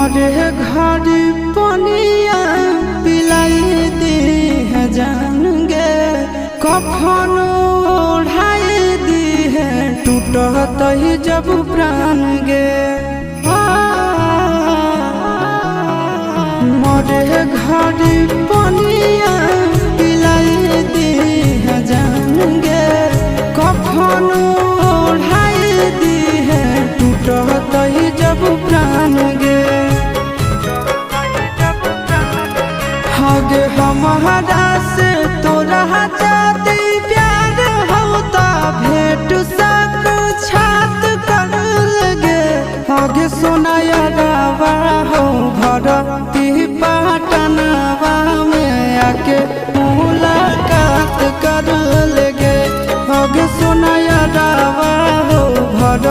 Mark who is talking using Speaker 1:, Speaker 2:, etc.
Speaker 1: मोरे घड़ी पनिया पिलाई दी है जान गे, कफन ओढ़ाई दी है टूटत ही जब प्राण गे। मोरे घड़ी पनिया पिलाई दी है जान गे, कफन ओढ़ाई दी है टूटत ही जब प्राण गे। हगे हमारा से तोरा जाती प्यार होता भेंट साक्षात कर लगे। हगे सोनाया रावा हो भरती पटनवा में आके मुलाकात कर लगे। हगे सोनाया रावा हो भर